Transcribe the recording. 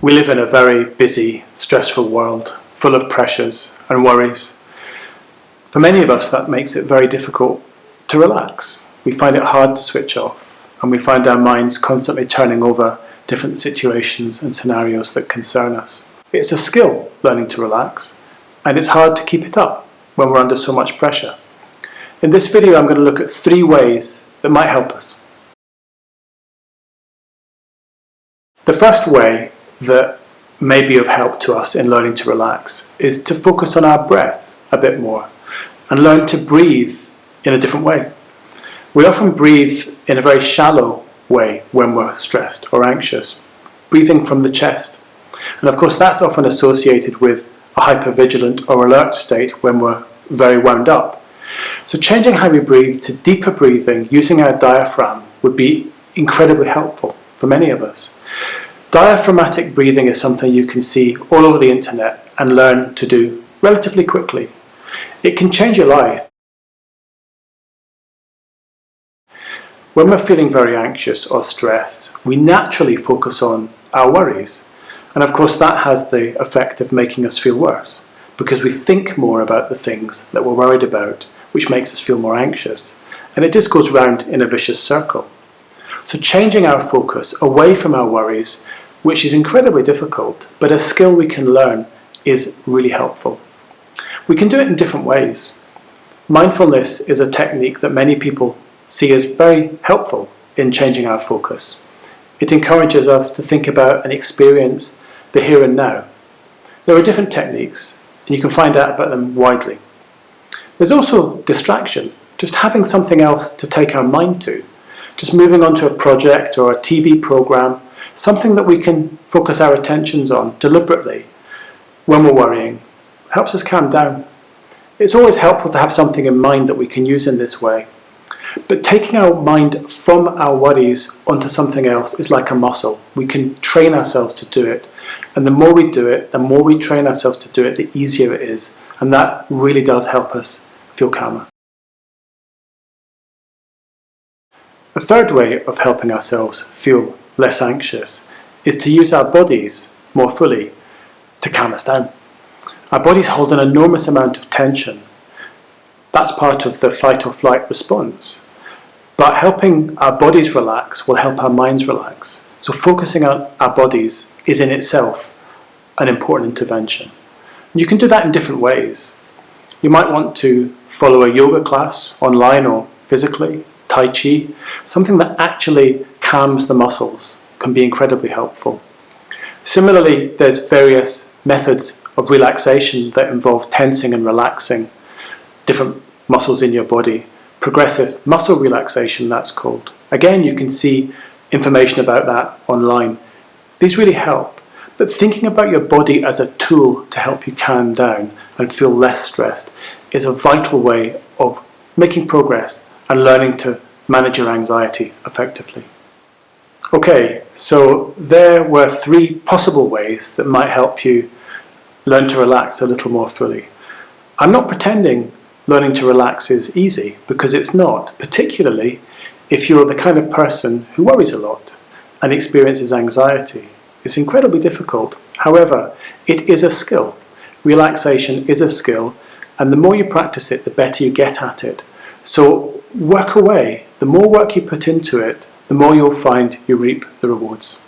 We live in a very busy, stressful world, full of pressures and worries. For many of us, that makes it very difficult to relax. We find it hard to switch off, and we find our minds constantly turning over different situations and scenarios that concern us. It's a skill, learning to relax, and it's hard to keep it up when we're under so much pressure. In this video, I'm going to look at 3 ways that might help us. The first way that may be of help to us in learning to relax is to focus on our breath a bit more and learn to breathe in a different way. We often breathe in a very shallow way when we're stressed or anxious, breathing from the chest. And of course that's often associated with a hypervigilant or alert state when we're very wound up. So changing how we breathe to deeper breathing using our diaphragm would be incredibly helpful for many of us. Diaphragmatic breathing is something you can see all over the internet and learn to do relatively quickly. It can change your life. When we're feeling very anxious or stressed, we naturally focus on our worries. And of course that has the effect of making us feel worse, because we think more about the things that we're worried about, which makes us feel more anxious. And it just goes round in a vicious circle. So changing our focus away from our worries, which is incredibly difficult, but a skill we can learn, is really helpful. We can do it in different ways. Mindfulness is a technique that many people see as very helpful in changing our focus. It encourages us to think about and experience the here and now. There are different techniques, and you can find out about them widely. There's also distraction, just having something else to take our mind to. Just moving on to a project or a TV program, something that we can focus our attentions on deliberately when we're worrying, helps us calm down. It's always helpful to have something in mind that we can use in this way. But taking our mind from our worries onto something else is like a muscle. We can train ourselves to do it. And the more we do it, the more we train ourselves to do it, the easier it is. And that really does help us feel calmer. A third way of helping ourselves feel less anxious is to use our bodies more fully to calm us down. Our bodies hold an enormous amount of tension. That's part of the fight or flight response. But helping our bodies relax will help our minds relax. So focusing on our bodies is in itself an important intervention. You can do that in different ways. You might want to follow a yoga class online or physically, Tai Chi. Something that actually calms the muscles can be incredibly helpful. Similarly, there's various methods of relaxation that involve tensing and relaxing different muscles in your body. Progressive muscle relaxation, that's called. Again, you can see information about that online. These really help, but thinking about your body as a tool to help you calm down and feel less stressed is a vital way of making progress and learning to manage your anxiety effectively. Okay, so there were 3 possible ways that might help you learn to relax a little more fully. I'm not pretending learning to relax is easy, because it's not, particularly if you're the kind of person who worries a lot and experiences anxiety. It's incredibly difficult. However, it is a skill. Relaxation is a skill, and the more you practice it, the better you get at it. So work away. The more work you put into it, the more you'll find you reap the rewards.